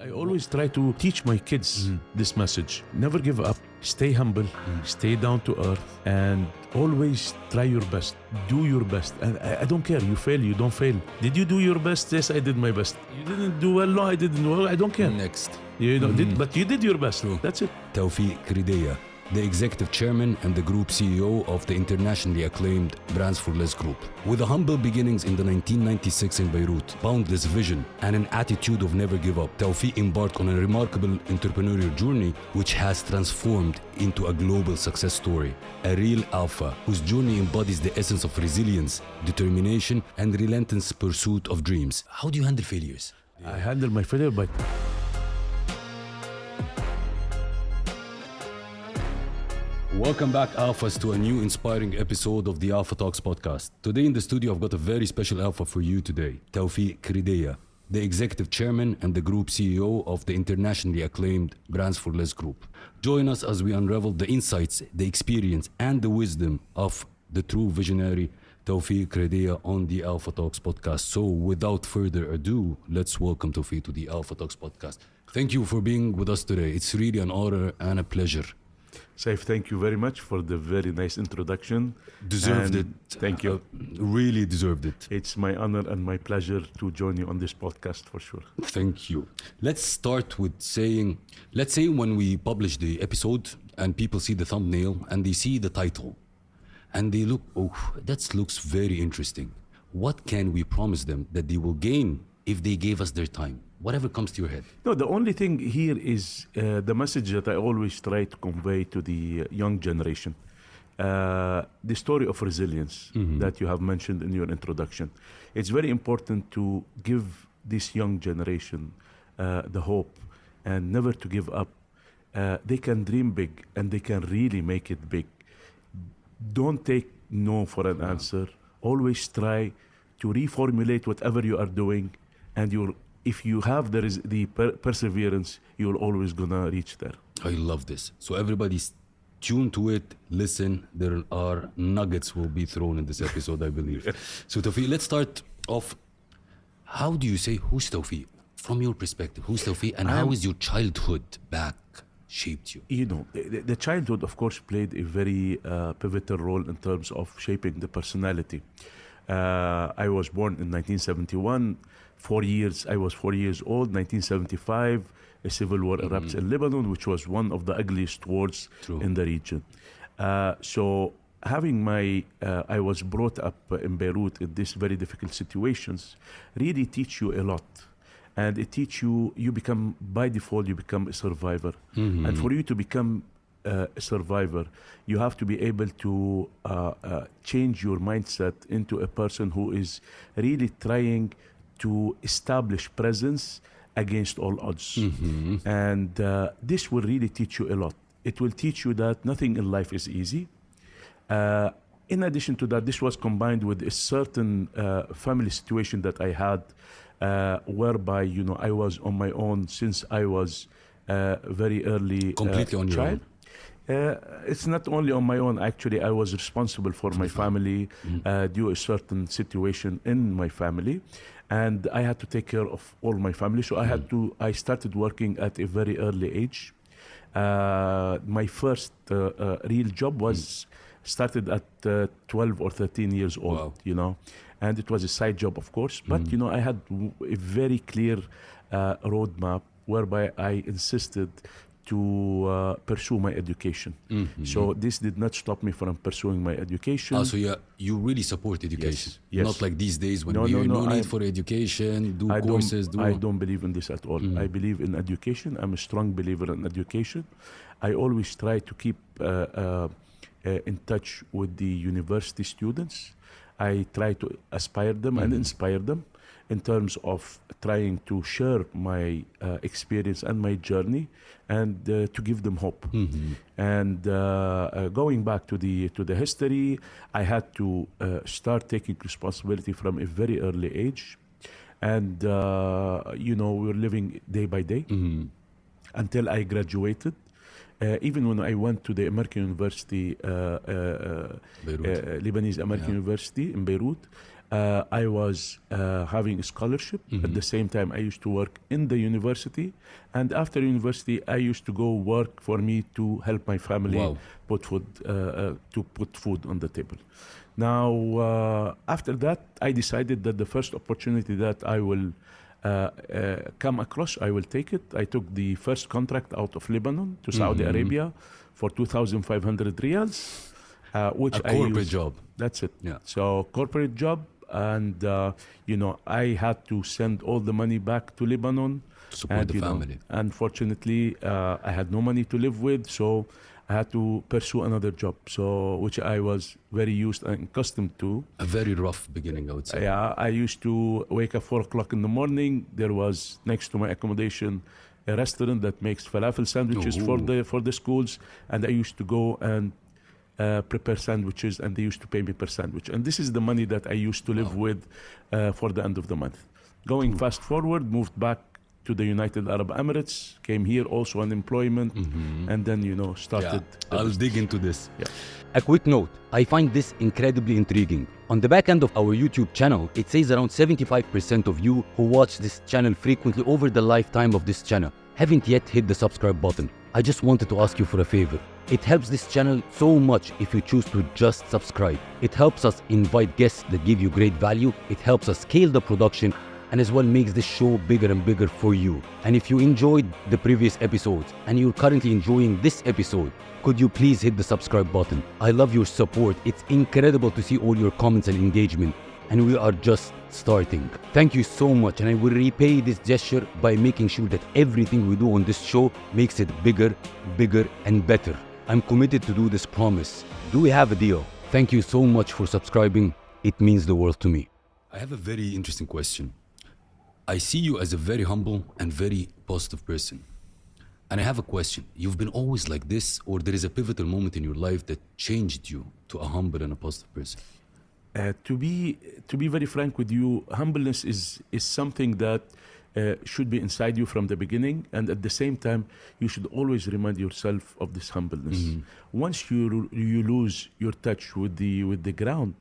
I always try to teach my kids this message. Never give up, stay humble, stay down to earth, and always try your best. Do your best. And I don't care, you fail, you don't fail. Did you do your best? Yes, I did my best. You didn't do well? No, I didn't do well. I don't care. Next. You know, but you did your best. True. That's it. Toufic Kreidieh, the executive chairman and the group CEO of the internationally acclaimed Brands for Less group. With the humble beginnings in the 1996 in Beirut, boundless vision, and an attitude of never give up, Toufic embarked on a remarkable entrepreneurial journey which has transformed into a global success story. A real alpha whose journey embodies the essence of resilience, determination, and relentless pursuit of dreams. How do you handle failures? I handle my failure by... Welcome back, Alphas, to a new inspiring episode of the Alpha Talks podcast. Today in the studio, I've got a very special Alpha for you today, Toufic Kreidieh, the executive chairman and the group CEO of the internationally acclaimed Brands for Less group. Join us as we unravel the insights, the experience, and the wisdom of the true visionary Toufic Kreidieh on the Alpha Talks podcast. So without further ado, let's welcome Toufic to the Alpha Talks podcast. Thank you for being with us today. It's really an honor and a pleasure. SEIF, thank you very much for the very nice introduction. Deserved it. Thank you. Really deserved it. It's my honor and my pleasure to join you on this podcast for sure. Thank you. Let's start with saying, let's say when we publish the episode and people see the thumbnail and they see the title and they look, oh, that looks very interesting. What can we promise them that they will gain if they gave us their time? Whatever comes to your head. No, the only thing here is the message that I always try to convey to the young generation. The story of resilience that you have mentioned in your introduction. It's very important to give this young generation the hope and never to give up. They can dream big and they can really make it big. Don't take no for an answer. Always try to reformulate whatever you are doing, and if you have the perseverance, you're always gonna reach there. I love this. So everybody's tuned to it. Listen, there are nuggets will be thrown in this episode, I believe. So Toufic, let's start off. How do you say who's Toufic? From your perspective, who's Toufic, and how is your childhood back shaped you? You know, the childhood, of course, played a very pivotal role in terms of shaping the personality. I was born in 1971. I was 4 years old. 1975, a civil war erupts in Lebanon, which was one of the ugliest wars in the region. So having I was brought up in Beirut in these very difficult situations, really teach you a lot. And it teach you become, by default, you become a survivor. And for you to become a survivor, you have to be able to change your mindset into a person who is really trying to establish presence against all odds. And this will really teach you a lot. It will teach you that nothing in life is easy. In addition to that, this was combined with a certain family situation that I had, whereby, you know, I was on my own since I was very early Completely on your own. It's not only on my own. Actually, I was responsible for my family due to a certain situation in my family, and I had to take care of all my family. So I started working at a very early age. My first real job was started at 12 or 13 years old. Wow. You know, and it was a side job, of course. But you know, I had a very clear roadmap whereby I insisted to pursue my education. So this did not stop me from pursuing my education. So you really support education. Yes. Not like these days when No, no need for education, courses. I don't believe in this at all. I believe in education. I'm a strong believer in education. I always try to keep in touch with the university students. I try to aspire them and inspire them in terms of trying to share my experience and my journey, and to give them hope. And going back to the history, I had to start taking responsibility from a very early age, and you know, we were living day by day until I graduated. Even when I went to the American University, Lebanese American University in Beirut, I was having a scholarship. At the same time, I used to work in the university. And after university, I used to go work for me to help my family Wow. put food on the table. Now, after that, I decided that the first opportunity that I will come across, I will take it. I took the first contract out of Lebanon to Saudi Arabia for 2,500 riyals, which A I corporate used. job. That's it. Yeah. So corporate job, and I had to send all the money back to Lebanon To support the family. Unfortunately, I had no money to live with, so I had to pursue another job. So which I was very used and accustomed to. A very rough beginning, I would say. Yeah, I used to wake up 4 o'clock in the morning. There was next to my accommodation a restaurant that makes falafel sandwiches for the schools, and I used to go and prepare sandwiches, and they used to pay me per sandwich. And this is the money that I used to live with for the end of the month. Going fast forward, moved back to the United Arab Emirates, came here also on employment, and then started. Yeah. I'll dig into this. Yeah. A quick note, I find this incredibly intriguing. On the back end of our YouTube channel, it says around 75% of you who watch this channel frequently over the lifetime of this channel haven't yet hit the subscribe button. I just wanted to ask you for a favor. It helps this channel so much if you choose to just subscribe. It helps us invite guests that give you great value. It helps us scale the production, and as well makes this show bigger and bigger for you. And if you enjoyed the previous episodes and you're currently enjoying this episode, could you please hit the subscribe button? I love your support. It's incredible to see all your comments and engagement, and we are just starting. Thank you so much, and I will repay this gesture by making sure that everything we do on this show makes it bigger, and better. I'm committed to do this promise. Do we have a deal? Thank you so much for subscribing. It means the world to me. I have a very interesting question. I see you as a very humble and very positive person. And I have a question. You've been always like this, or there is a pivotal moment in your life that changed you to a humble and a positive person? To be very frank with you, humbleness is something that should be inside you from the beginning, and at the same time, you should always remind yourself of this humbleness. Once you lose your touch with the ground,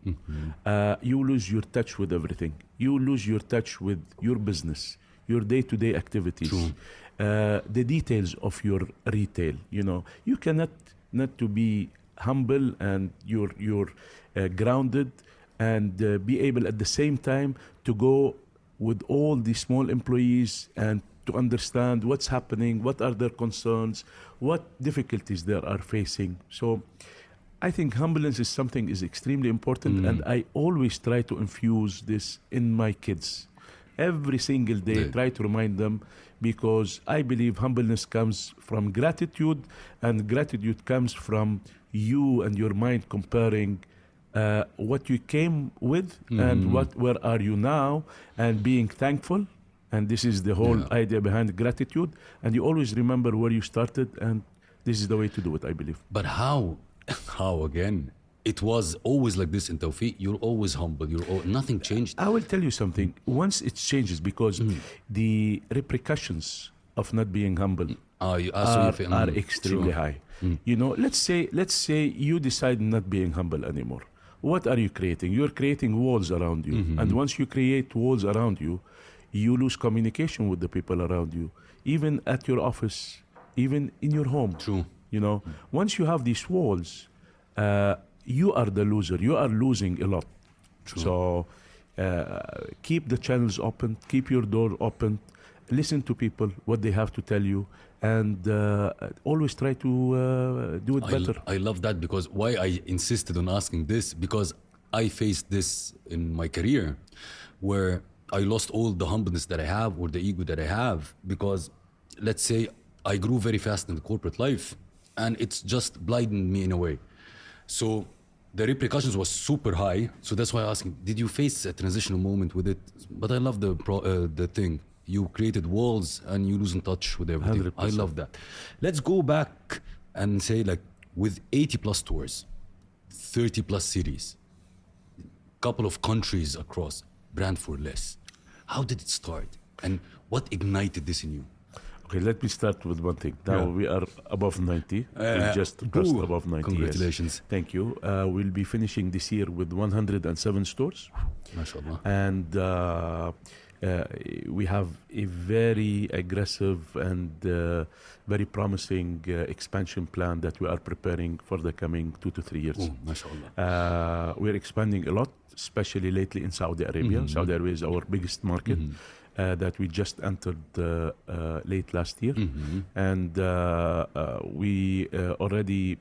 you lose your touch with everything. You lose your touch with your business, your day-to-day activities, the details of your retail. You cannot not to be humble, and you're grounded, and be able at the same time to go with all the small employees and to understand what's happening, what are their concerns, what difficulties they are facing. So I think humbleness is something is extremely important, and I always try to infuse this in my kids. Every single day, try to remind them, because I believe humbleness comes from gratitude, and gratitude comes from you and your mind comparing what you came with and where are you now, and being thankful. And this is the whole idea behind gratitude. And you always remember where you started, and this is the way to do it, I believe. But how? How again? It was always like this in Toufic. You're always humble. Nothing changed. I will tell you something. Once it changes, because the repercussions of not being humble are extremely high. Let's say you decide not being humble anymore. What are you creating? You're creating walls around you. And once you create walls around you, you lose communication with the people around you, even at your office, even in your home. True. Once you have these walls, you are the loser. You are losing a lot. True. So keep the channels open, keep your door open, listen to people, what they have to tell you, and always try to do it better. I love that, because why I insisted on asking this, because I faced this in my career, where I lost all the humbleness that I have, or the ego that I have, because let's say I grew very fast in the corporate life, and it's just blinded me in a way. So the repercussions was super high. So that's why I'm asking, did you face a transitional moment with it? But I love the thing. You created walls and you lose in touch with everything. 100%. I love that. Let's go back and say, like, with 80 plus tours, 30 plus cities, couple of countries across, brand for less. How did it start? And what ignited this in you? Okay, let me start with one thing. Now Yeah. we are above 90. We just crossed Ooh, above 90. congratulations. Yes. Thank you. We'll be finishing this year with 107 stores. MashaAllah. And we have a very aggressive and very promising expansion plan that we are preparing for the coming 2 to 3 years. Oh, MashaAllah. We're expanding a lot, especially lately in Saudi Arabia. Mhm. Saudi Arabia is our biggest market Mhm. that we just entered late last year. Mhm. And we already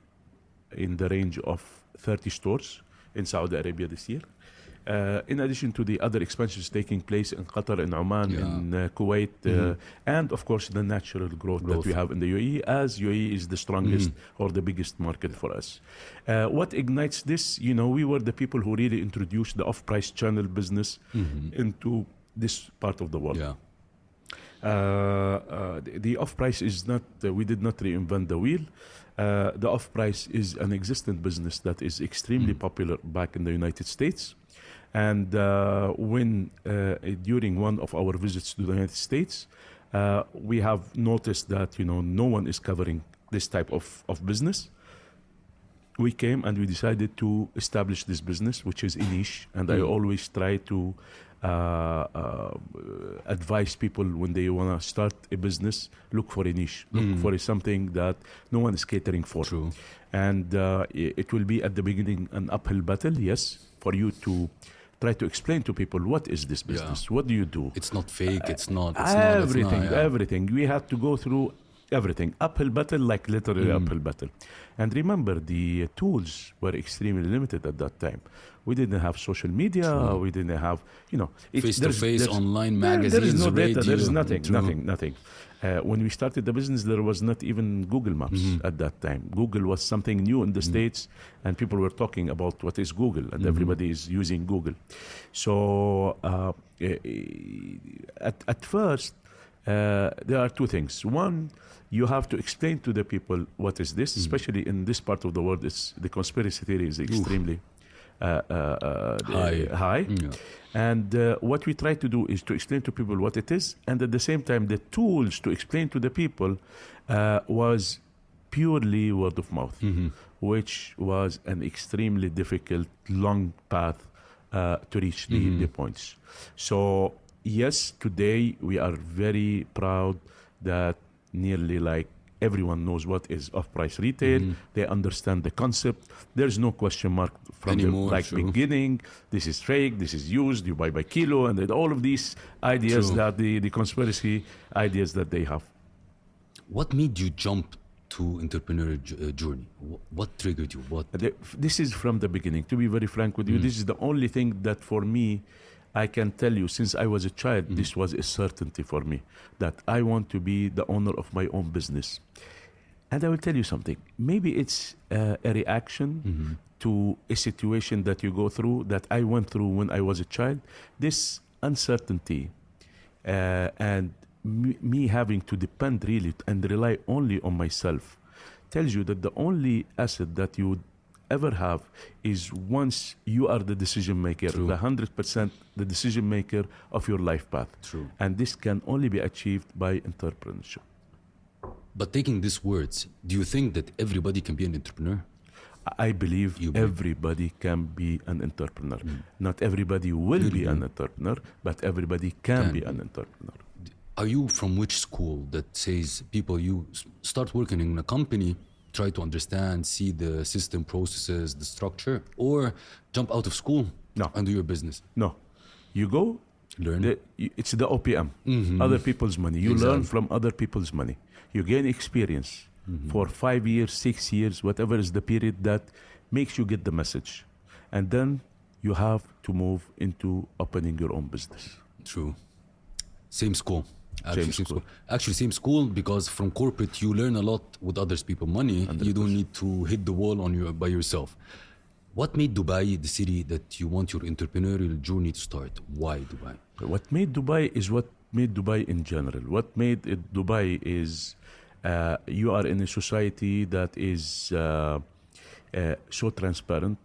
in the range of 30 stores in Saudi Arabia this year. In addition to the other expansions taking place in Qatar, in Oman, Yeah. in Kuwait, and of course the natural growth that we have in the UAE, as UAE is the strongest or the biggest market for us. What ignites this? You know, we were the people who really introduced the off-price channel business into this part of the world. Yeah. The off-price is not, we did not reinvent the wheel. The off-price is an existing business that is extremely popular back in the United States. And when during one of our visits to the United States, we have noticed that, you know, no one is covering this type of business. We came and we decided to establish this business, which is a niche. And I always try to advise people when they want to start a business, look for a niche, look for something that no one is catering for. True. And it will be at the beginning an uphill battle, yes, for you to try to explain to people what is this business, what do you do? It's not fake. It's not. Everything, yeah. everything. We had to go through everything. Uphill battle, like literally uphill battle. And remember, the tools were extremely limited at that time. We didn't have social media. We didn't have, you know, Face-to-face, online there magazines, is no data. radio. There is nothing, True. nothing. When we started the business, there was not even Google Maps at that time. Google was something new in the States, and people were talking about what is Google, and everybody is using Google. So at first, there are two things. One, you have to explain to the people what is this, especially in this part of the world. It's, the conspiracy theory is extremely high. Yeah. And what we try to do is to explain to people what it is, and at the same time, the tools to explain to the people was purely word of mouth, which was an extremely difficult, long path to reach the points. So yes, today we are very proud that nearly like everyone knows what is off-price retail. They understand the concept. There's no question mark from Anymore, the beginning. This is fake. This is used. You buy by kilo, and then all of these ideas that the conspiracy ideas that they have. What made you jump to entrepreneurial journey? What triggered you? What? This is from the beginning. To be very frank with you, this is the only thing that for me, I can tell you, since I was a child, this was a certainty for me, that I want to be the owner of my own business. And I will tell you something. Maybe it's a reaction to a situation that you go through, that I went through when I was a child. This uncertainty and me having to depend really and rely only on myself tells you that the only asset that you would ever have is once you are the decision maker, the 100% the decision maker of your life path. True. And this can only be achieved by entrepreneurship. But taking these words, do you think that everybody can be an entrepreneur? I believe everybody can be an entrepreneur. Not everybody will be an entrepreneur, but everybody can be an entrepreneur. Are you from which school that says people, you start working in a company, try to understand, see the system, processes, the structure, or jump out of school and do your business? No. You go, learn. It's the OPM, other people's money. You learn from other people's money. You gain experience for 5 years, 6 years, whatever is the period that makes you get the message. And then you have to move into opening your own business. True. Same school. Actually, same school, because from corporate you learn a lot with others people money. 100%. You don't need to hit the wall by yourself. What made Dubai the city that you want your entrepreneurial journey to start? Why Dubai? What made Dubai is what made Dubai in general. What made it Dubai is you are in a society that is so transparent,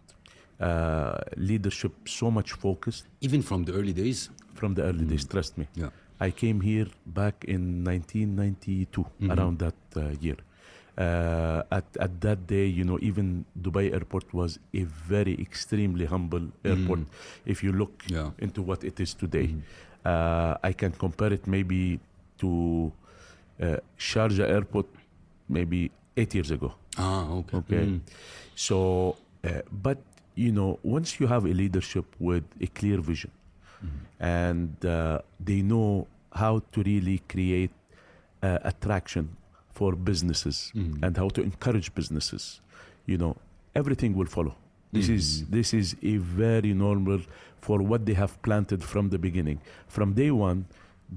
leadership so much focused. Even from the early days? From the early days, trust me. Yeah. I came here back in 1992, around that year. At that day, even Dubai airport was a very extremely humble airport. If you look into what it is today, I can compare it maybe to Sharjah airport maybe 8 years ago. Okay. So, but once you have a leadership with a clear vision, and they know how to really create attraction for businesses and how to encourage businesses, everything will follow. This is a very normal for what they have planted from the beginning. From day one,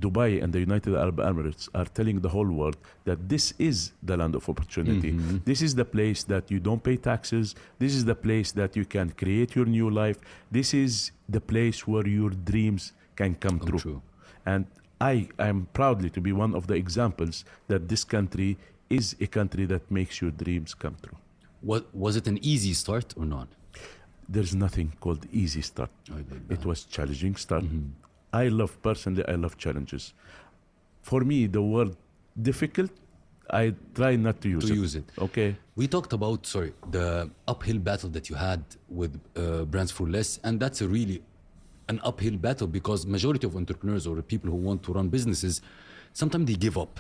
Dubai and the United Arab Emirates are telling the whole world that this is the land of opportunity. This is the place that you don't pay taxes. This is the place that you can create your new life. This is the place where your dreams can come true. And I am proudly to be one of the examples that this country is a country that makes your dreams come true. Was it an easy start or not? There's nothing called easy start. It was challenging start. I love challenges. For me, the word difficult, I try not to use it. Okay. We talked about, the uphill battle that you had with Brands for Less, and that's really an uphill battle because majority of entrepreneurs or people who want to run businesses, sometimes they give up.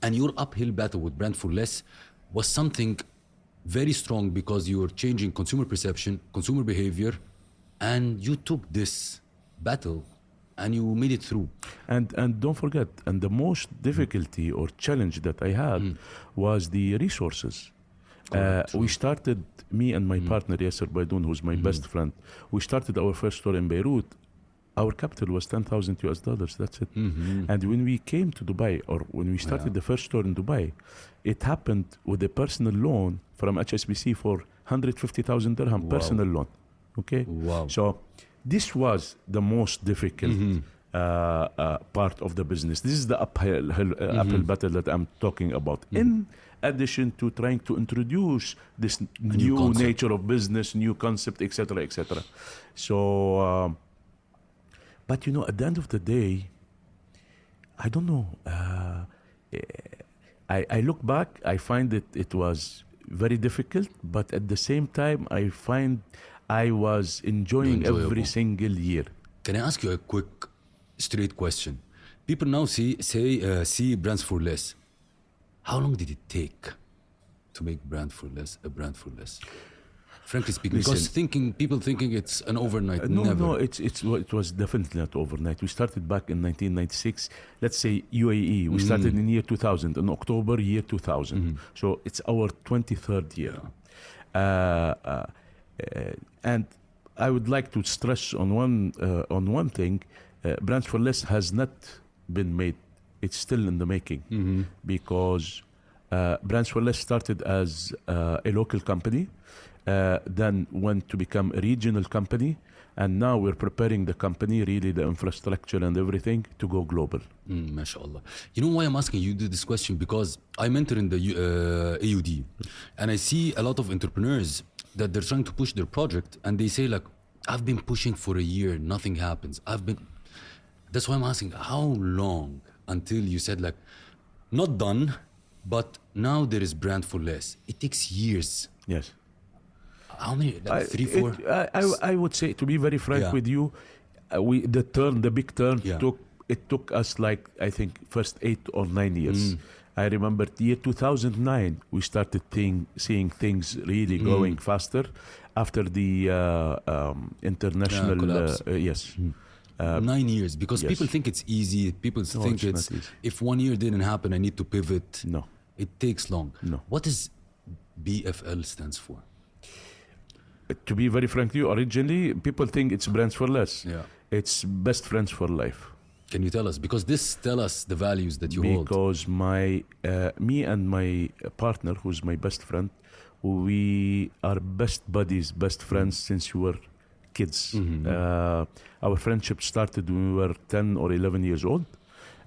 And your uphill battle with Brands for Less was something very strong because you were changing consumer perception, consumer behavior, and you took this battle and you made it through. And don't forget, and the most difficulty or challenge that I had was the resources. We started, me and my partner Yasser Baidoun, who's my best friend, we started our first store in Beirut. Our capital was $10,000. That's it. And when we came to Dubai, or when we started the first store in Dubai, it happened with a personal loan from HSBC for 150,000 dirham, personal loan. Okay? Wow. So this was the most difficult part of the business. This is the uphill battle that I'm talking about. In addition to trying to introduce this new nature of business, new concept, etc., etc. So, but at the end of the day, I don't know. I look back, I find it was very difficult, but at the same time, I find I was enjoying every single year. Can I ask you a quick, straight question? People now see Brands for Less. How long did it take to make Brand for Less a Brand for Less? Frankly speaking, because people thinking it's an overnight. No, it was definitely not overnight. We started back in 1996. Let's say UAE. We started in year 2000, in October year 2000. So it's our 23rd year. And I would like to stress on one thing: Brands for Less has not been made. It's still in the making because Brands for Less started as a local company. Then went to become a regional company, and now we're preparing the company, really the infrastructure and everything, to go global. MashaAllah. You know why I'm asking you this question? Because I mentor in the AUD, and I see a lot of entrepreneurs that they're trying to push their project, and they say like, I've been pushing for a year, nothing happens. That's why I'm asking, how long until you said like, not done, but now there is Brand for Less? It takes years. Yes. How many? Like 3, 4? I would say, to be very frank with you, the big turn took us like, I think, first 8 or 9 years. I remember the year 2009, we started seeing things really going faster after the international collapse. Yes. 9 years, because people think it's easy. People think it's if 1 year didn't happen, I need to pivot. No. It takes long. No. What does BFL stands for? To be very frank with you, originally people think it's Brands for Less. Yeah. It's Best Friends for Life. Can you tell us? Because tell us the values that you hold. Because me and my partner, who's my best friend, we are best buddies, best friends since we were kids. Our friendship started when we were 10 or 11 years old,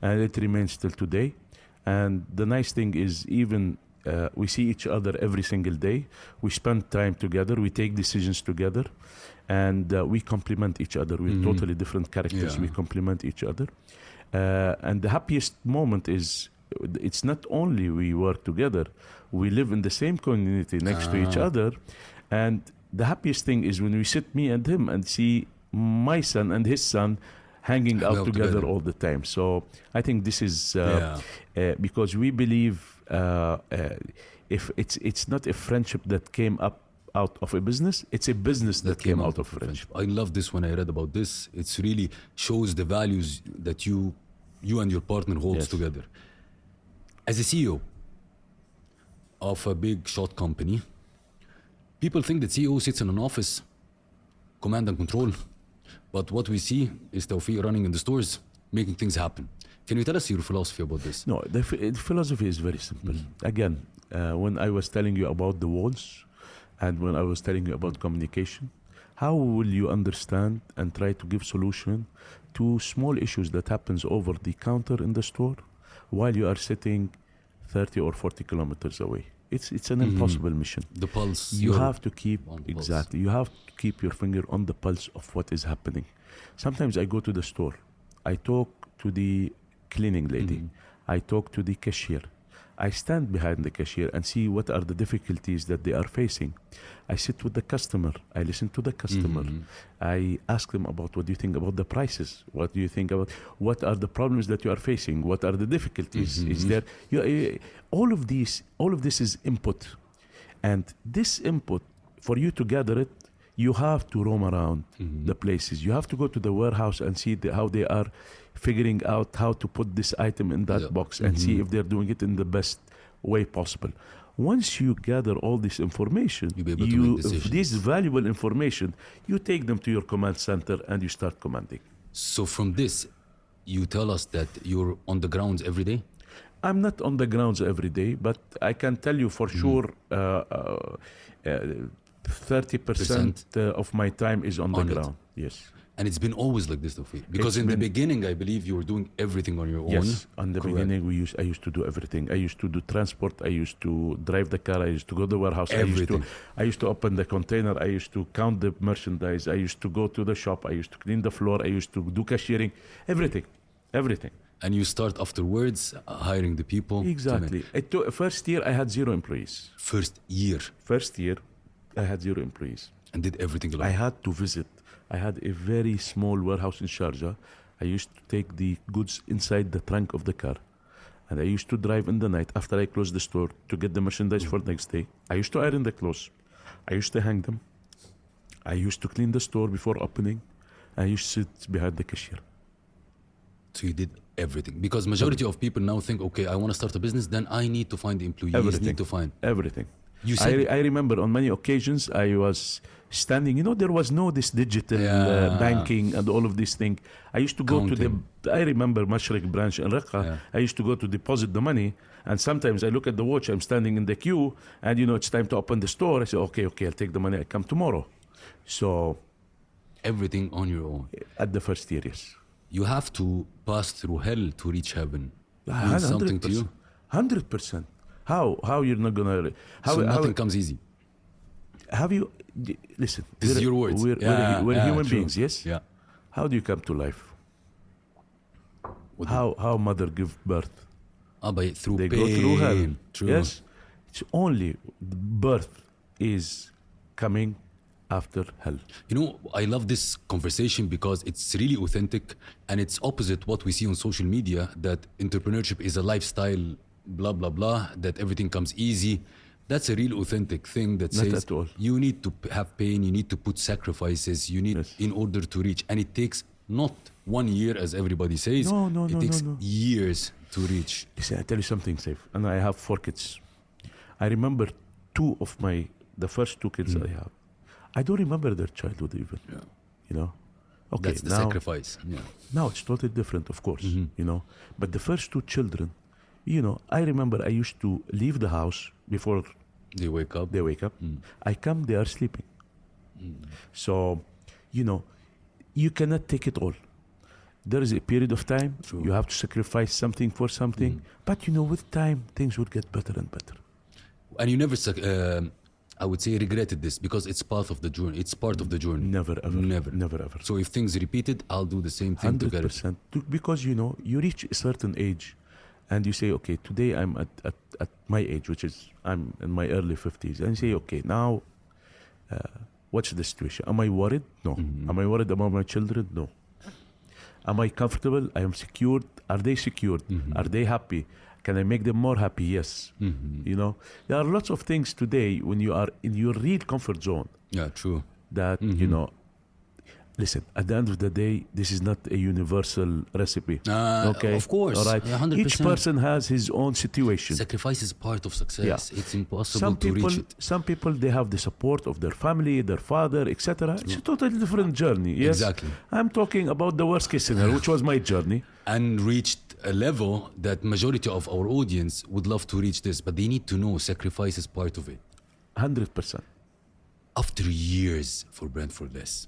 and it remains till today. And the nice thing is, even we see each other every single day. We spend time together. We take decisions together, and we complement each other. We're totally different characters. We complement each other, And the happiest moment is, it's not only we work together, we live in the same community next to each other. And the happiest thing is when we sit, me and him, and see my son and his son hanging out together all the time. So I think this is because we believe if it's not a friendship that came up out of a business, it's a business that came out of friendship. I love this when I read about this. It's really shows the values that you and your partner holds together. As a CEO of a big shot company, people think that CEO sits in an office, command and control. But what we see is Toufic running in the stores, making things happen. Can you tell us your philosophy about this? No, the philosophy is very simple. Again, when I was telling you about the walls, and when I was telling you about communication, how will you understand and try to give solution to small issues that happens over the counter in the store while you are sitting 30 or 40 kilometers away? It's an impossible mission. The pulse. You have to keep, exactly, you have to keep your finger on the pulse of what is happening. Sometimes I go to the store, I talk to the cleaning lady, I talk to the cashier, I stand behind the cashier and see what are the difficulties that they are facing. I sit with the customer, I listen to the customer, I ask them about, what do you think about the prices? What do you think about, what are the problems that you are facing? What are the difficulties? Is there, all of this is input. And this input, for you to gather it, you have to roam around the places. You have to go to the warehouse and see how they are figuring out how to put this item in that box and see if they're doing it in the best way possible. Once you gather all this information, this valuable information, you take them to your command center and you start commanding. So from this, you tell us that you're on the grounds every day? I'm not on the grounds every day, but I can tell you for sure 30% of my time is on the ground. Yes. And it's been always like this, Toufic? Because in the beginning, I believe you were doing everything on your own. Yes, in the beginning, I used to do everything. I used to do transport. I used to drive the car. I used to go to the warehouse. Everything. I used to open the container. I used to count the merchandise. I used to go to the shop. I used to clean the floor. I used to do cashiering. Everything. And you start afterwards hiring the people? Exactly. First year, I had 0 employees. First year, I had 0 employees. And did everything alone? I had to visit. I had a very small warehouse in Sharjah. I used to take the goods inside the trunk of the car. And I used to drive in the night after I closed the store to get the merchandise for next day. I used to iron the clothes. I used to hang them. I used to clean the store before opening. I used to sit behind the cashier. So you did everything. Because majority of people now think, okay, I want to start a business, then I need to find employees. Everything. You said I remember on many occasions I was standing, there was no this digital banking and all of these things. I used to go to I remember Mashriq branch in Raqqa. I used to go to deposit the money, and sometimes I look at the watch, I'm standing in the queue, and it's time to open the store. I say, okay, I'll take the money, I come tomorrow. So everything on your own. At the first year, yes. You have to pass through hell to reach heaven. 100%. Something to you? 100%. How you're not gonna? Nothing comes easy. Have you listen? This is your words. We're human beings, yes. Yeah. How do you come to life? How mother give birth? Through they pain. go through hell. True. Yes. It's only birth is coming after hell. I love this conversation because it's really authentic, and it's opposite what we see on social media, that entrepreneurship is a lifestyle, blah blah blah, that everything comes easy. That's a real authentic thing that Not says at all. You need to have pain, you need to put sacrifices, you need in order to reach, and it takes not 1 year as everybody says. It takes years to reach. Listen, I tell you something, SEIF, and I have 4 kids. I remember the first 2 kids I have. I don't remember their childhood even. Okay, that's the sacrifice. Now it's totally different, of course. But the first 2 children, I remember I used to leave the house before they wake up. I come, they are sleeping. So, you cannot take it all. There is a period of time. True. You have to sacrifice something for something. But with time, things will get better and better. And you never I would say regretted this because it's part of the journey. It's part of the journey. Never ever. Never ever. So if things repeated, I'll do the same thing to get it. 100%. Because you reach a certain age and you say, okay, today I'm at my age, which is I'm in my early 50s. And you say, okay, now what's the situation? Am I worried? No. Am I worried about my children? No. Am I comfortable? I am secured. Are they secured? Are they happy? Can I make them more happy? Yes. There are lots of things today when you are in your real comfort zone. Yeah, true. That, listen, at the end of the day, this is not a universal recipe. Okay? Of course. All right. 100%. Each person has his own situation. Sacrifice is part of success. Yeah. It's impossible to reach it. Some people, they have the support of their family, their father, etc. It's a totally different journey. Yes? Exactly. I'm talking about the worst case scenario, which was my journey. And reached a level that majority of our audience would love to reach this, but they need to know sacrifice is part of it. 100%. After years for Brentfordless,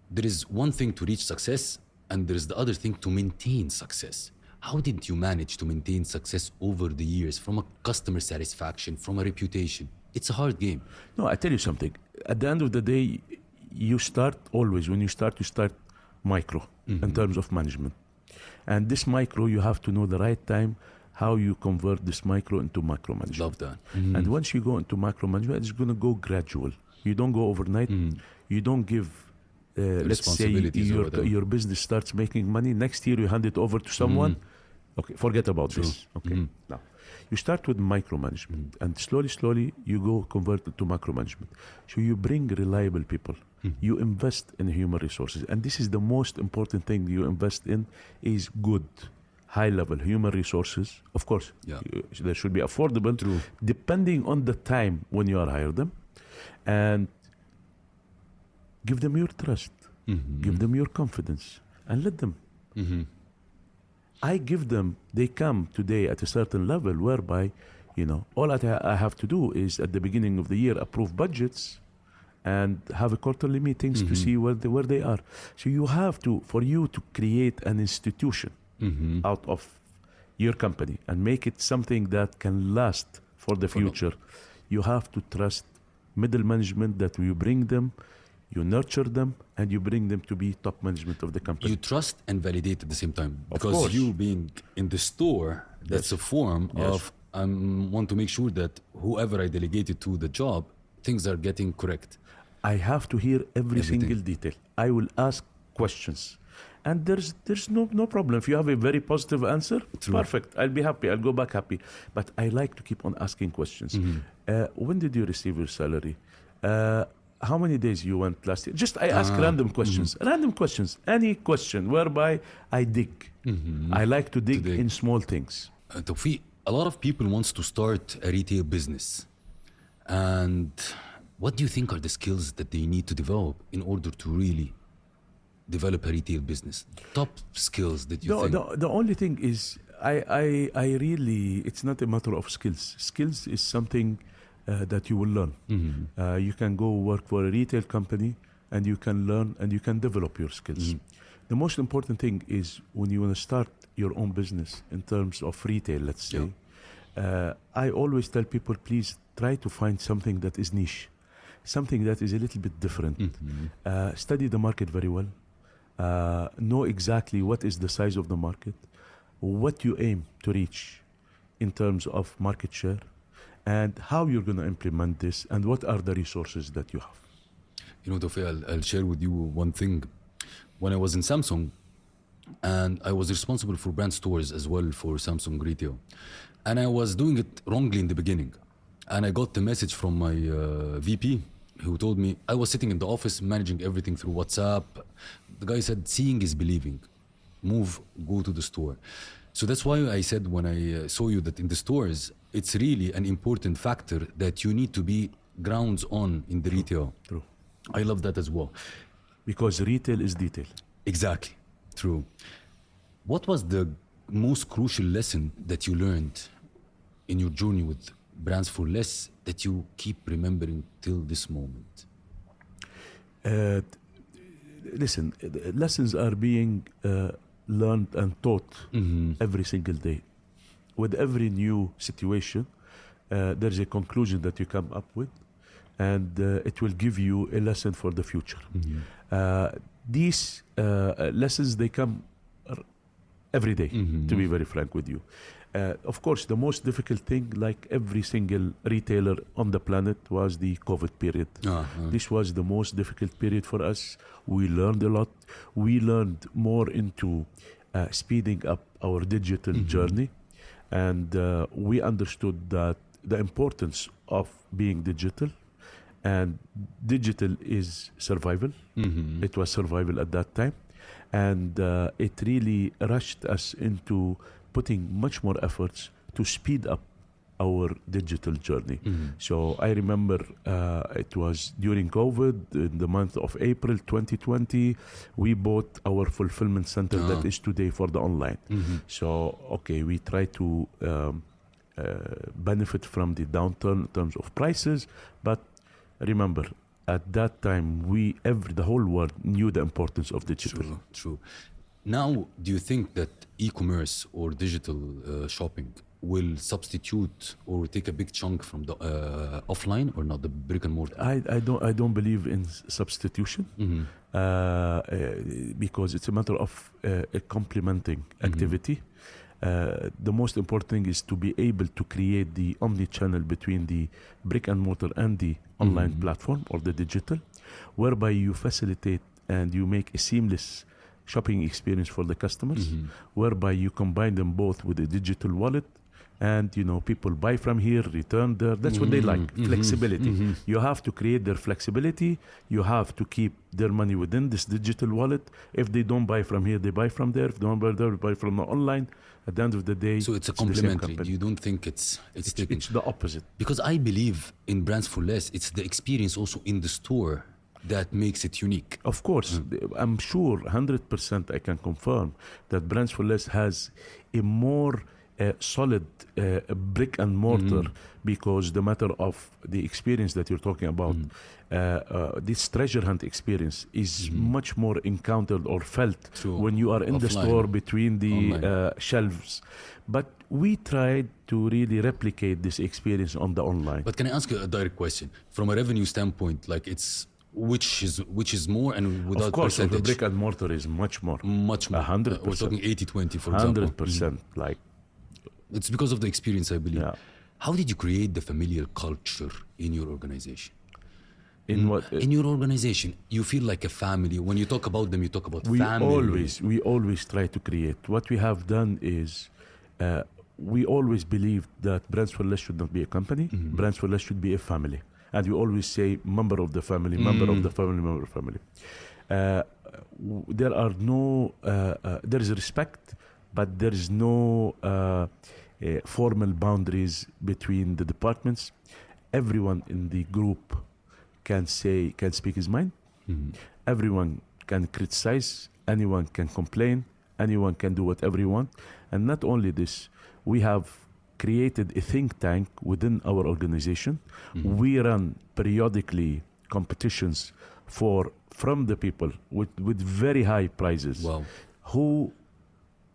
there is one thing to reach success and there is the other thing to maintain success. How did you manage to maintain success over the years from a customer satisfaction, from a reputation? It's a hard game. No, I tell you something. At the end of the day, you start always, when you start micro in terms of management. And this micro, you have to know the right time how you convert this micro into macro management. Love that. And once you go into macro management, it's going to go gradual. You don't go overnight. You don't give, let's say, your business starts making money. Next year, you hand it over to someone. Okay, forget about this. Okay, now you start with micromanagement, and slowly you go convert it to macro management. So you bring reliable people. You invest in human resources, and this is the most important thing you invest in is good, high-level human resources. Of course, they should be affordable, depending on the time when you are hiring them, and give them your trust, give them your confidence, and let them. I give them, they come today at a certain level whereby, all I have to do is at the beginning of the year approve budgets and have a quarterly meetings to see where they are. So you have to, for you to create an institution out of your company and make it something that can last for the future, you have to trust middle management that you bring them, you nurture them, and you bring them to be top management of the company. You trust and validate at the same time. Of because course. you being in the store, that's a form of, I want to make sure that whoever I delegated to the job, things are getting correct. I have to hear every single detail. I will ask questions. And there's no problem. If you have a very positive answer, perfect. I'll be happy. I'll go back happy. But I like to keep on asking questions. When did you receive your salary? How many days you went last year? Just I ask random questions. Random questions. Any question whereby I dig. I like to dig in small things. Toufic, a lot of people wants to start a retail business. And what do you think are the skills that they need to develop in order to really develop a retail business? Top skills that you think? The only thing is I really, it's not a matter of skills. Skills is something that you will learn. You can go work for a retail company and you can learn and you can develop your skills. The most important thing is when you want to start your own business in terms of retail, let's say, I always tell people, please try to find something that is niche, something that is a little bit different. Study the market very well. Know exactly what is the size of the market, what you aim to reach in terms of market share, and how you're going to implement this, and what are the resources that you have. Toufic, I'll share with you one thing. When I was in Samsung, and I was responsible for brand stores as well for Samsung retail, and I was doing it wrongly in the beginning. And I got the message from my VP who told me, I was sitting in the office managing everything through WhatsApp. The guy said, seeing is believing. Move, go to the store. So that's why I said when I saw you that in the stores, it's really an important factor that you need to be grounds on in the retail. True. I love that as well. Because retail is detail. Exactly. True. What was the most crucial lesson that you learned in your journey with Brands for Less that you keep remembering till this moment? Listen, lessons are being learned and taught every single day. With every new situation, there's a conclusion that you come up with, and it will give you a lesson for the future. These lessons, they come every day, to be very frank with you. Of course, the most difficult thing, like every single retailer on the planet, was the COVID period. This was the most difficult period for us. We learned a lot. We learned more into speeding up our digital journey. And we understood that the importance of being digital, and digital is survival. It was survival at that time. And it really rushed us into putting much more efforts to speed up our digital journey. So I remember it was during COVID, in the month of April 2020, we bought our fulfillment center that is today for the online. So, okay, we try to benefit from the downturn in terms of prices, but remember, at that time, the whole world knew the importance of digital. True. Now, do you think that e-commerce or digital shopping will substitute or take a big chunk from the offline, or not, the brick and mortar? I don't believe in substitution, because it's a matter of a complementing activity. The most important thing is to be able to create the omni-channel between the brick and mortar and the online platform or the digital, whereby you facilitate and you make a seamless shopping experience for the customers, whereby you combine them both with a digital wallet, and people buy from here, return there. That's what they like, flexibility. You have to create their flexibility. You have to keep their money within this digital wallet. If they don't buy from here, they buy from there. If they don't buy there, they buy from the online. At the end of the day, so it's a complementary. You don't think it's the opposite? Because I believe in Brands for Less, it's the experience also in the store that makes it unique. Of course, I'm sure 100% I can confirm that Brands for Less has a more solid brick and mortar, because the matter of the experience that you're talking about, this treasure hunt experience is much more encountered or felt when you are in the store between the shelves. But we tried to really replicate this experience on the online. But can I ask you a direct question? From a revenue standpoint, like which is more, and without of course, percentage? The brick and mortar is much more. 100%. We're talking 80-20, for example. 100%. Like, it's because of the experience, I believe. Yeah. How did you create the familial culture in your organization? In what? In your organization, you feel like a family. When you talk about them, you talk about family. We always try to create. What we have done is, we always believe that Brands for Less should not be a company. Brands for Less should be a family. And we always say member of the family, member of the family, member of the family. There are no, there is respect, but there is no formal boundaries between the departments. Everyone in the group can speak his mind. Everyone can criticize. Anyone can complain. Anyone can do whatever you want. And not only this, we have created a think tank within our organization. We run periodically competitions from the people with very high prizes. Wow. Who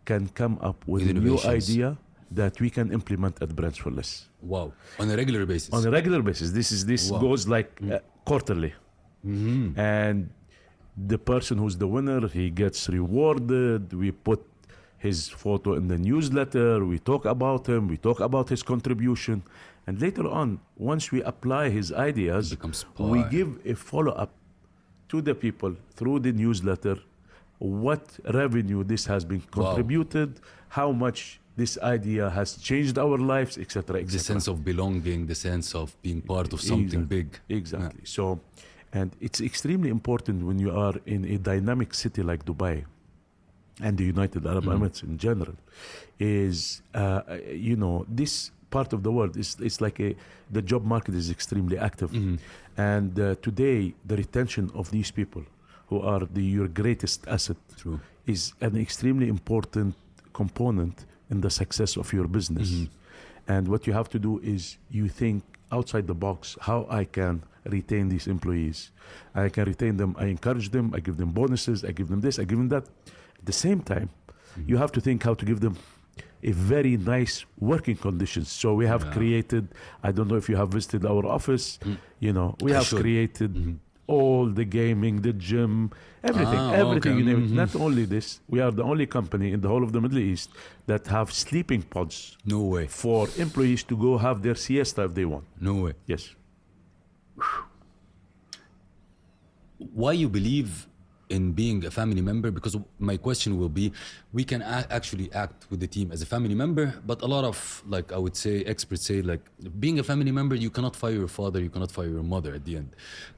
can come up with a new idea that we can implement at Brands for Less. Wow. On a regular basis? On a regular basis. This goes like quarterly. And the person who's the winner, he gets rewarded. We put his photo in the newsletter. We talk about him. We talk about his contribution. And later on, once we apply his ideas, we give a follow-up to the people through the newsletter, what revenue this has been contributed, how much this idea has changed our lives, etc. The sense of belonging, the sense of being part of something big. Exactly. So, and it's extremely important when you are in a dynamic city like Dubai and the United Arab Emirates in general, is, this part of the world is like the job market is extremely active. And today, the retention of these people who are your greatest asset is an extremely important component in the success of your business. And what you have to do is you think outside the box, how I can retain these employees. I can retain them, I encourage them, I give them bonuses, I give them this, I give them that. At the same time, you have to think how to give them a very nice working conditions. So we have created, I don't know if you have visited our office, you know, we have created all the gaming, the gym, everything you name it. Not only this, we are the only company in the whole of the Middle East that have sleeping pods. No way. For employees to go have their siesta if they want. No way. Yes. Why you believe in being a family member? Because my question will be, we can actually act with the team as a family member, but a lot of, like, I would say, experts say, like, being a family member, you cannot fire your father, you cannot fire your mother at the end.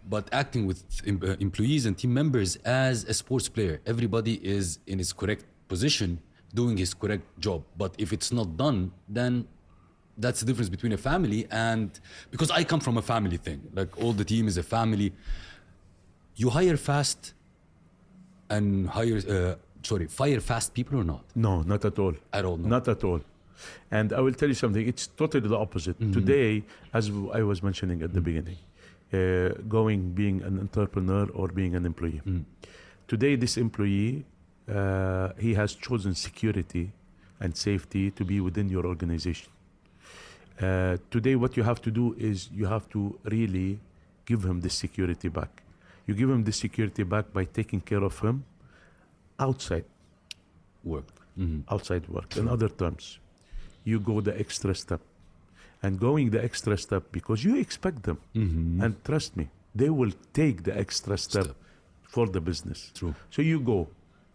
But acting with employees and team members as a sports player, everybody is in his correct position, doing his correct job. But if it's not done, then that's the difference between a family and, because I come from a family thing, like all the team is a family. You hire fast and fire fast people or not? No, not at all. At all, no. Not at all. And I will tell you something, it's totally the opposite. Today, as I was mentioning at the beginning, being an entrepreneur or being an employee. Today, this employee, he has chosen security and safety to be within your organization. Today, what you have to do is you have to really give him this security back. You give him the security back by taking care of him outside work. Outside work. In other terms, you go the extra step. And going the extra step because you expect them. And trust me, they will take the extra step for the business. True. So you go,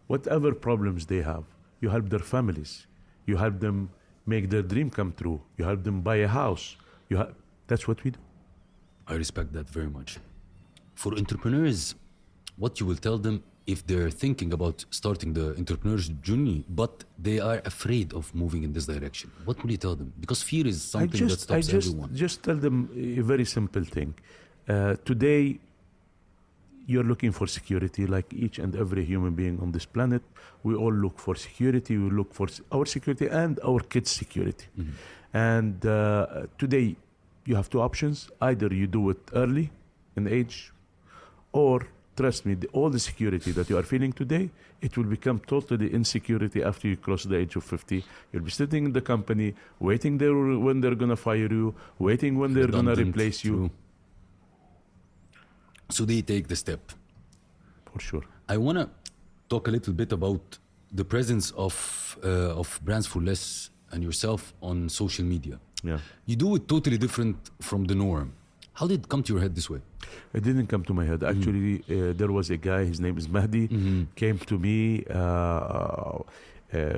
whatever problems they have, you help their families. You help them make their dream come true. You help them buy a house. That's what we do. I respect that very much. For entrepreneurs, what you will tell them if they're thinking about starting the entrepreneurship journey, but they are afraid of moving in this direction? What will you tell them? Because fear is something that stops everyone. Just tell them a very simple thing. Today, you're looking for security like each and every human being on this planet. We all look for security. We look for our security and our kids' security. And today, you have two options. Either you do it early in age, or trust me, all the security that you are feeling today, it will become totally insecurity after you cross the age of 50. You'll be sitting in the company, waiting there when they're going to fire you, waiting when they're going to replace you. True. So they take the step. For sure. I want to talk a little bit about the presence of Brands for Less and yourself on social media. Yeah. You do it totally different from the norm. How did it come to your head this way? It didn't come to my head. Actually, there was a guy, his name is Mahdi, came to me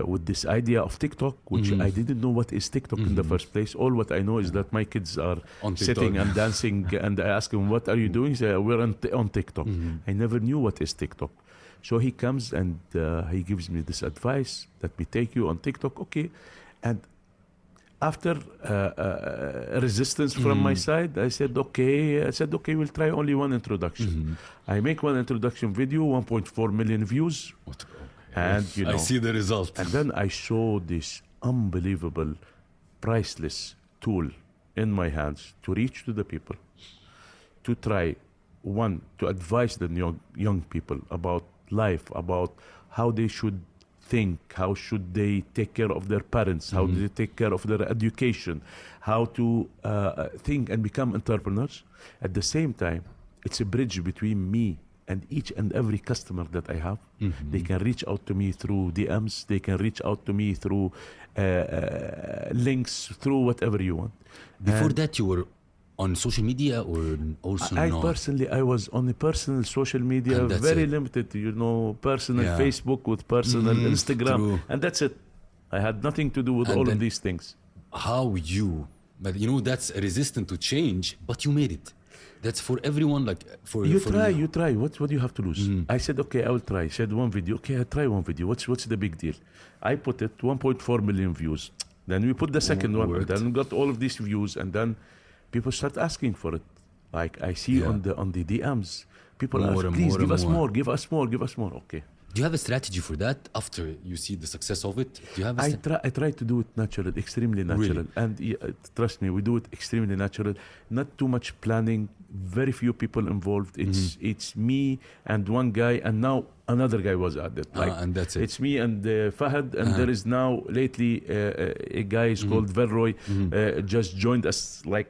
with this idea of TikTok, which I didn't know what is TikTok in the first place. All what I know is that my kids are sitting and dancing, and I ask him, what are you doing? He said, we're on TikTok. I never knew what is TikTok. So he comes and he gives me this advice that we take you on TikTok. Okay. And after resistance from my side, I said, okay, we'll try only one introduction. I make one introduction video, 1.4 million views. And you know, I see the result. And then I saw this unbelievable, priceless tool in my hands to reach to the people, to try, one, to advise the young people about life, about how they should think, how should they take care of their parents, how do they take care of their education, how to think and become entrepreneurs. At the same time, it's a bridge between me and each and every customer that I have. They can reach out to me through DMs, they can reach out to me through links, through whatever you want. Before that, you were on social media or also not? Personally, I was on a personal social media, very limited, personal Facebook with personal Instagram, and that's it. I had nothing to do with all of these things. How that's resistant to change, but you made it. That's for everyone, you try. What do you have to lose? I said, okay, I will try. I said one video. Okay, I try one video. What's the big deal? I put it 1.4 million views. Then we put the second one. Then we got all of these views, and then people start asking for it. Like I see on the DMs, people ask, please give us more, give us more, give us more. Okay. Do you have a strategy for that after you see the success of it? Do you have I try to do it natural, extremely natural. Really? And trust me, we do it extremely natural. Not too much planning, very few people involved. It's me and one guy. And now Another guy was added. And that's it. It's me and Fahad, and there is now lately a guy is called Velroy, just joined us like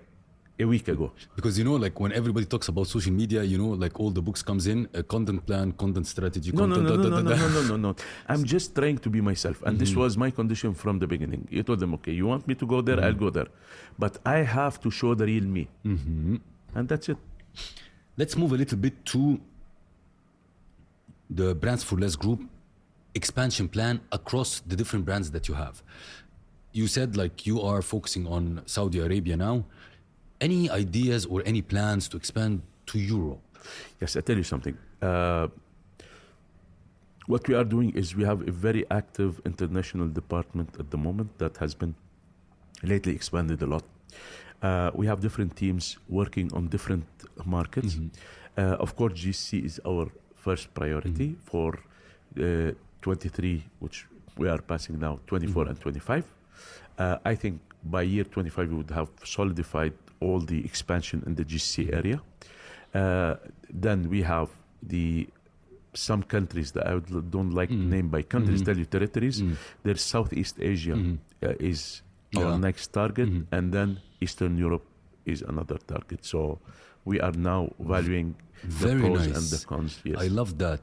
a week ago. Because like when everybody talks about social media, like all the books comes in, a content plan, content strategy, No, content. no. I'm just trying to be myself, and this was my condition from the beginning. You told them, okay, you want me to go there, I'll go there, but I have to show the real me, and that's it. Let's move a little bit to the Brands for Less group expansion plan across the different brands that you have. You said like you are focusing on Saudi Arabia now. Any ideas or any plans to expand to Europe? Yes, I tell you something. What we are doing is we have a very active international department at the moment that has been lately expanded a lot. We have different teams working on different markets. Of course, GC is our first priority for 23, which we are passing now, 24 and 25. I think by year 25, we would have solidified all the expansion in the GC area. Then we have some countries that I don't like to name by countries, tell you territories. There's Southeast Asia is our next target, and then Eastern Europe is another target. So we are now valuing the pros and the cons. Yes. I love that.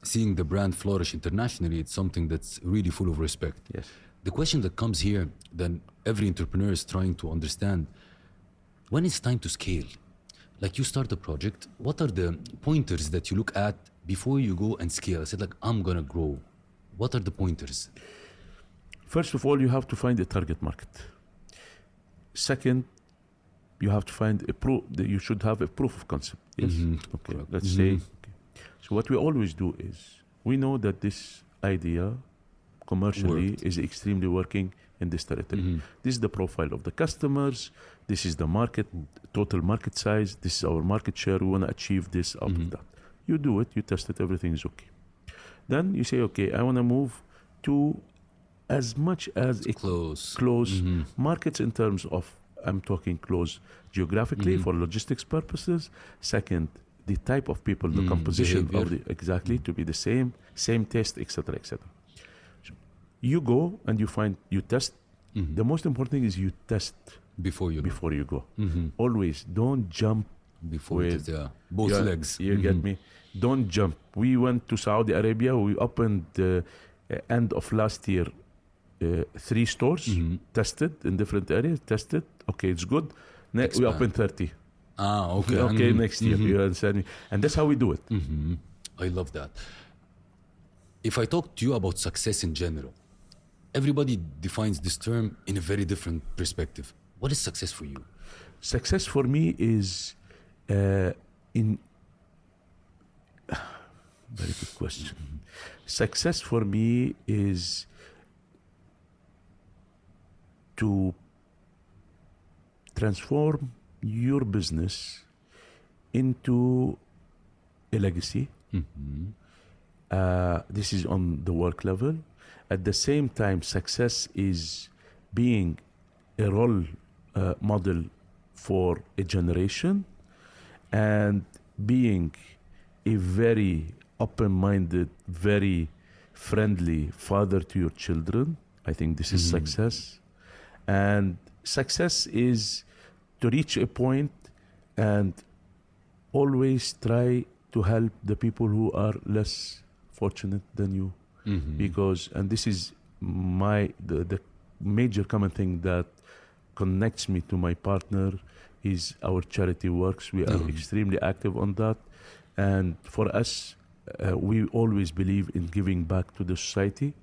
Seeing the brand flourish internationally, it's something that's really full of respect. Yes. The question that comes here, then every entrepreneur is trying to understand, when it's time to scale? Like you start a project, what are the pointers that you look at before you go and scale? I said like, I'm gonna grow. What are the pointers? First of all, you have to find a target market. Second, you have to find you should have a proof of concept. Yes. Okay. Correct. Let's say. Okay. So what we always do is we know that this idea commercially is extremely working in this territory. This is the profile of the customers. This is the market, total market size. This is our market share. We want to achieve this out of that. You do it, you test it, everything is okay. Then you say, okay, I want to move to as much as Close markets in terms of, I'm talking close geographically for logistics purposes. Second, the type of people, the composition behavior. of to be the same taste, etc., etc. So you go and you test. The most important thing is you test before you go. Always don't jump before it is both legs. You get me? Don't jump. We went to Saudi Arabia. We opened end of last year 3 stores, tested in different areas, tested. Okay, it's good. We opened 30. Okay. Okay, next year. You understand me? And that's how we do it. I love that. If I talk to you about success in general, everybody defines this term in a very different perspective. What is success for you? Success for me is very good question. Success for me is to transform your business into a legacy. This is on the work level. At the same time, success is being a role model for a generation and being a very open-minded, very friendly father to your children. I think this is success. And success is to reach a point and always try to help the people who are less fortunate than you. Because, and this is the major common thing that connects me to my partner is our charity works. We are extremely active on that. And for us, we always believe in giving back to the society.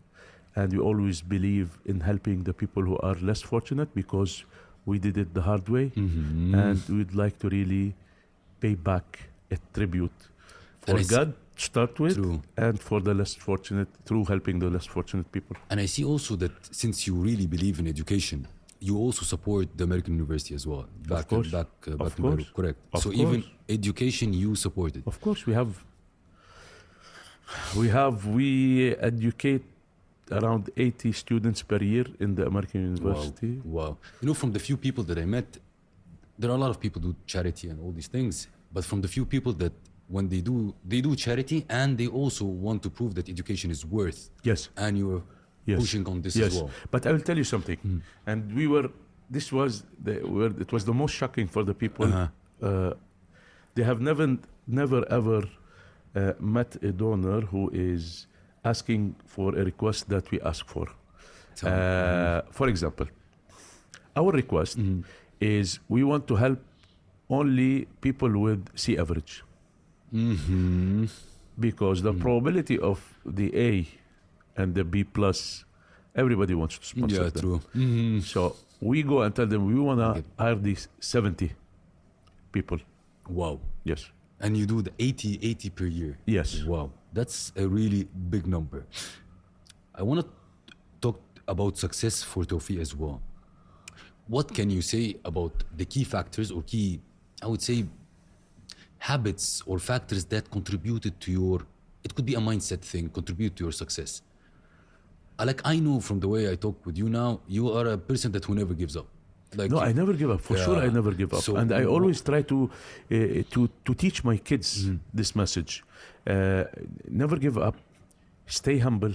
And we always believe in helping the people who are less fortunate because we did it the hard way. And we'd like to really pay back a tribute for God to start with, and for the less fortunate, through helping the less fortunate people. And I see also that since you really believe in education, you also support the American University as well. Back in Beirut, correct? So even education, you support it. Of course, we educate around 80 students per year in the American University. Wow. You know, from the few people that I met, there are a lot of people who do charity and all these things, but from the few people that when they do charity, and they also want to prove that education is worth. Yes. And you're Yes. pushing on this Yes. as well. But I will tell you something. And it was the most shocking for the people. They have never ever met a donor who is asking for a request that we ask for. For example, our request is we want to help only people with C average. Because the probability of the A and the B plus, everybody wants to sponsor Yeah, them. true. So we go and tell them we want to hire these 70 people. Wow. Yes. And you do the 80 per year. Yes. Wow. That's a really big number. I want to talk about success for Toufic as well. What can you say about the key factors or key, I would say, habits or factors that contributed to your, it could be a mindset thing, contribute to your success? I know from the way I talk with you now, you are a person that who never gives up. No, I never give up. For sure, I never give up. So and I always try to teach my kids this message. Never give up. Stay humble.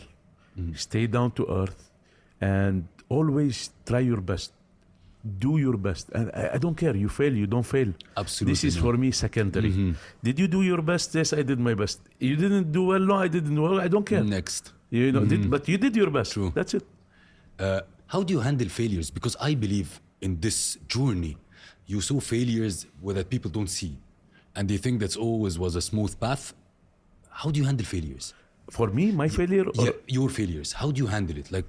Stay down to earth. And always try your best. Do your best. And I don't care. You fail, you don't fail. Absolutely. This is for me secondary. Did you do your best? Yes, I did my best. You didn't do well? No, I didn't do well. I don't care. Next. You know, but you did your best. True. That's it. How do you handle failures? Because I believe in this journey, you saw failures that people don't see, and they think that's always was a smooth path. How do you handle failures? For me, my failure? Or Yeah, your failures. How do you handle it? Like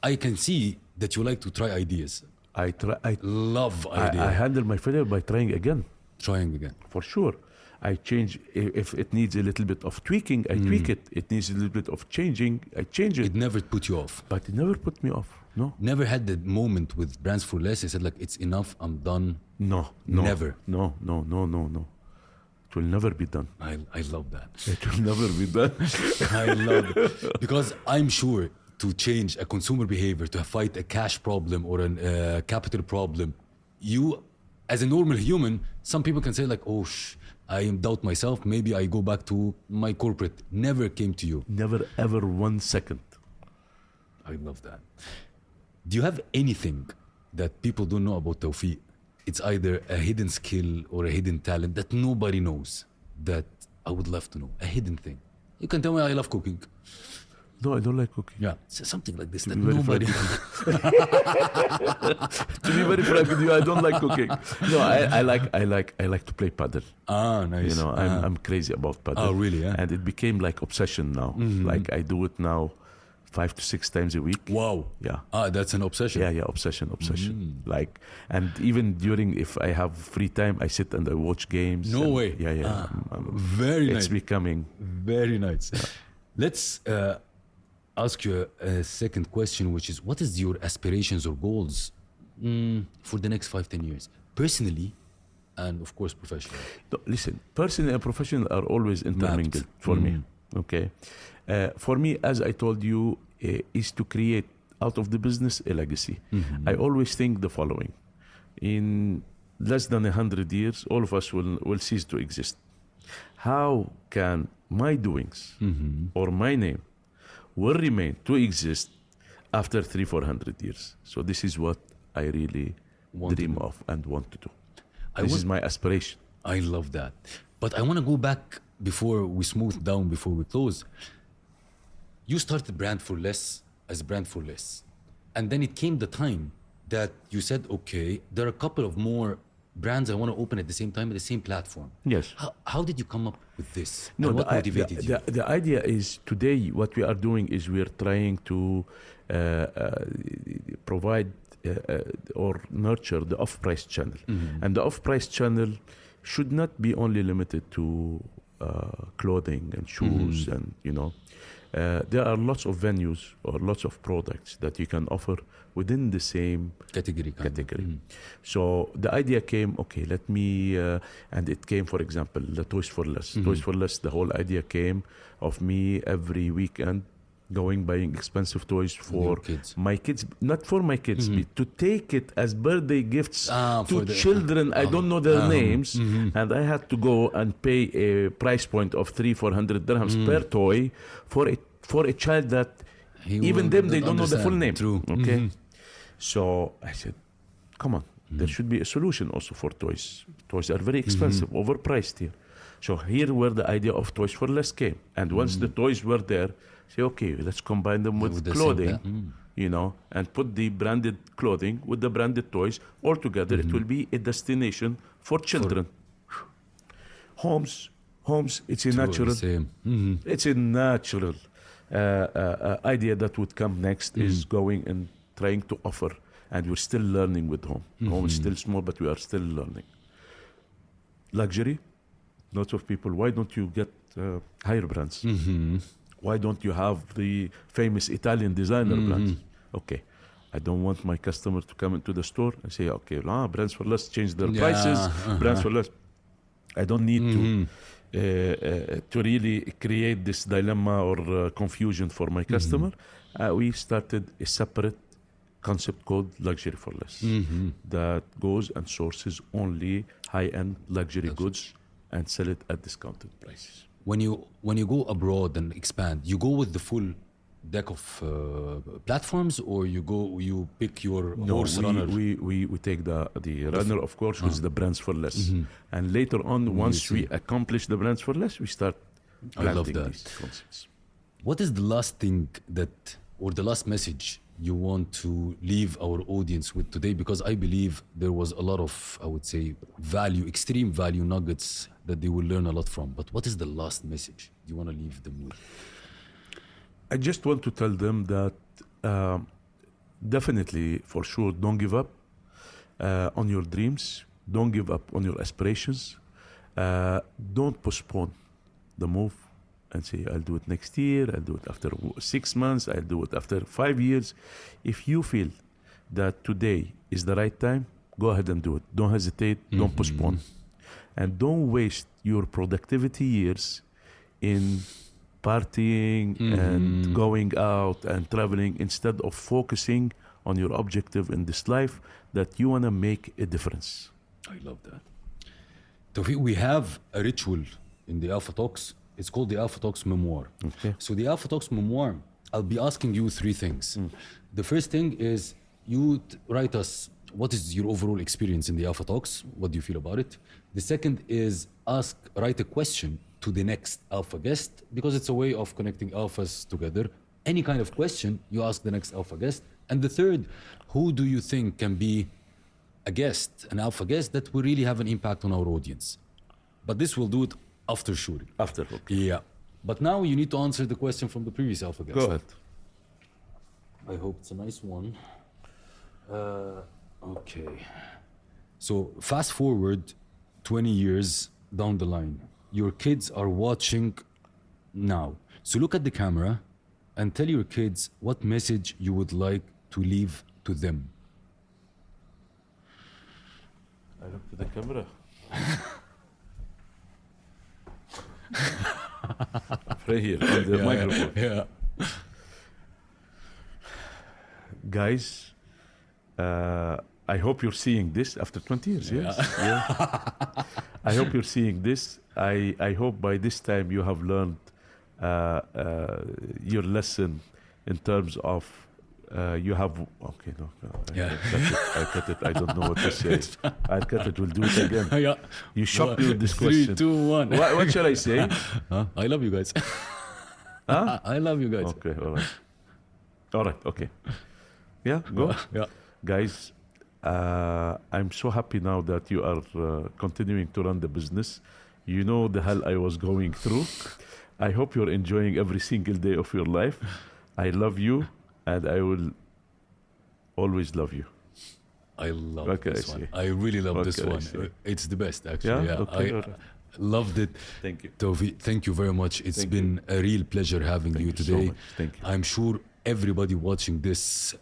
I can see that you like to try ideas. I Love ideas. I handle my failure by trying again. Trying again. For sure. I change. If it needs a little bit of tweaking, I tweak it. It needs a little bit of changing, I change it. It never put you off. But it never put me off. No. Never had the moment with Brands for Less. You said like, it's enough. I'm done. No. Never. No. It will never be done. I love that. It will never be done. I love it. Because I'm sure to change a consumer behavior, to fight a cash problem or a capital problem, you, as a normal human, some people can say like, oh, I doubt myself. Maybe I go back to my corporate. Never came to you. Never, ever 1 second. I love that. Do you have anything that people don't know about Toufic? It's either a hidden skill or a hidden talent that nobody knows that I would love to know. A hidden thing. You can tell me I love cooking. No, I don't like cooking. Yeah, so something like this that be very nobody. To be very frank with you, I don't like cooking. No, I like to play paddle. Ah, nice. You know, I'm crazy about paddle. Oh, really? Yeah. And it became like obsession now. Like I do it now 5 to 6 times a week. Wow. Yeah. Ah, that's an obsession. Yeah, obsession. Like, and even during, if I have free time, I sit and I watch games. No and, way. Yeah. Very It's nice. becoming. Very nice. Let's ask you a second question, which is, what is your aspirations or goals for the next 5-10 years? Personally, and of course, professionally. No, listen, personal and professional are always intermingled for me. Okay. For me, as I told you, is to create out of the business a legacy. I always think the following. In less than 100 years, all of us will cease to exist. How can my doings or my name will remain to exist after 300-400 years? So this is what I really dream of and want to do. This is my aspiration. I love that. But I want to go back before we smooth down, before we close. You started Brand for Less as Brand for Less. And then it came the time that you said, okay, there are a couple of more brands I want to open at the same time, at the same platform. Yes. How did you come up with this? No, and what motivated you? The idea is today what we are doing is we are trying to provide or nurture the off-price channel. And the off-price channel should not be only limited to clothing and shoes and, you know. There are lots of venues or lots of products that you can offer within the same category. So the idea came, okay, let me, and it came, for example, the Toys for Less. Toys for Less, the whole idea came of me every weekend going buying expensive toys for Your kids. my kids, not for my kids, but to take it as birthday gifts for to the- children. I don't know their names, and I had to go and pay a price point of 300-400 dirhams per toy for a child that even them they don't know the full name. True. Okay, so I said, come on, there should be a solution also for toys. Toys are very expensive, overpriced here. So here where the idea of Toys for Less came. And once the toys were there, say, okay, let's combine them with the same, clothing, you know, and put the branded clothing with the branded toys all together. It will be a destination for children. Homes, it's a natural, it's a natural idea that would come next is going and trying to offer. And we're still learning with home. Home is still small, but we are still learning. Luxury. Lots of people, why don't you get higher brands? Why don't you have the famous Italian designer brands? Okay, I don't want my customer to come into the store and say, okay, brands for less, change their prices, brands for less. I don't need to really create this dilemma or confusion for my customer. We started a separate concept called luxury for less that goes and sources only high-end luxury goods and sell it at discounted prices. When you go abroad and expand, you go with the full deck of platforms, or you pick your horse runner? We take the runner, of course, which is the brands for less. And later on, once we accomplish the brands for less, we start planting these concepts. What is the last thing that, or the last message you want to leave our audience with today? Because I believe there was a lot of, I would say, extreme value nuggets that they will learn a lot from. But what is the last message you want to leave them with? I just want to tell them that definitely, for sure, don't give up on your dreams. Don't give up on your aspirations. Don't postpone the move and say, I'll do it next year, I'll do it after 6 months, I'll do it after 5 years. If you feel that today is the right time, go ahead and do it. Don't hesitate, don't postpone. And don't waste your productivity years in partying and going out and traveling instead of focusing on your objective in this life, that you want to make a difference. I love that. Toufic, we have a ritual in the Alpha Talks. It's called the Alpha Talks Memoir. Okay. So the Alpha Talks Memoir, I'll be asking you 3 things. The first thing is you write us what is your overall experience in the Alpha Talks? What do you feel about it? The second is write a question to the next Alpha guest, because it's a way of connecting Alphas together. Any kind of question you ask the next Alpha guest. And the third, who do you think can be a guest, an Alpha guest that will really have an impact on our audience? But this will do it after shooting. After, okay. Yeah. But now you need to answer the question from the previous Alpha guest. Go ahead. I hope it's a nice one. Okay. So fast forward 20 years down the line. Your kids are watching now. So look at the camera and tell your kids what message you would like to leave to them. I look to the camera. Right here on the microphone. Yeah. Guys, I hope you're seeing this after 20 years. Yes. Yeah. I hope you're seeing this. I hope by this time you have learned your lesson in terms of you have. Okay, no. I cut it. I don't know what to say. I cut it. We'll do it again. Yeah. You shocked me with this question. 3, 2, 1. What shall I say? I love you guys. Huh? I love you guys. Okay, all right. All right, okay. Yeah, go. Yeah. Guys, I'm so happy now that you are continuing to run the business. You know the hell I was going through. I hope you're enjoying every single day of your life. I love you, and I will always love you. I love What can this I one. say? I really love What this can I one. say? It's the best, actually. Yeah? Yeah, Okay, I all right. loved it. Thank you. Toufic, thank you very much. It's Thank been a real pleasure having you so today. much. Thank you. I'm sure everybody watching this,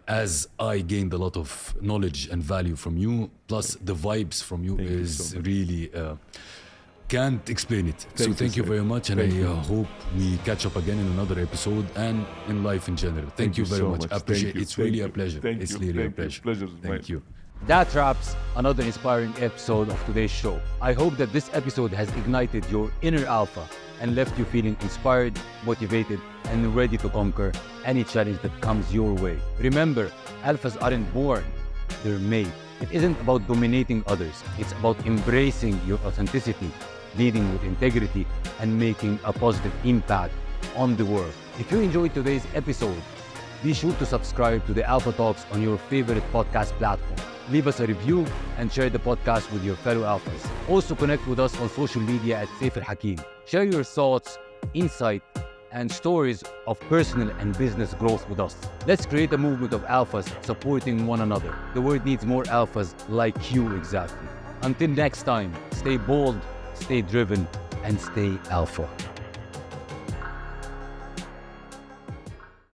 as I gained a lot of knowledge and value from you, plus the vibes from you Thank you is so much. really can't explain it. So thank you very much, and I hope we catch up again in another episode and in life in general. Thank you very so much. much. I appreciate Thank you. It's really a Thank you. pleasure. Thank It's you. really a Thank you. pleasure. Pleasure's Thank mine. you. That wraps another inspiring episode of today's show. I hope that this episode has ignited your inner alpha and left you feeling inspired, motivated, and ready to conquer any challenge that comes your way. Remember, alphas aren't born, they're made. It isn't about dominating others, it's about embracing your authenticity, leading with integrity, and making a positive impact on the world. If you enjoyed today's episode, be sure to subscribe to the Alpha Talks on your favorite podcast platform. Leave us a review and share the podcast with your fellow alphas. Also connect with us on social media at SEIF Hakim. Share your thoughts, insight, and stories of personal and business growth with us. Let's create a movement of alphas supporting one another. The world needs more alphas like you exactly. Until next time, stay bold, stay driven, and stay alpha.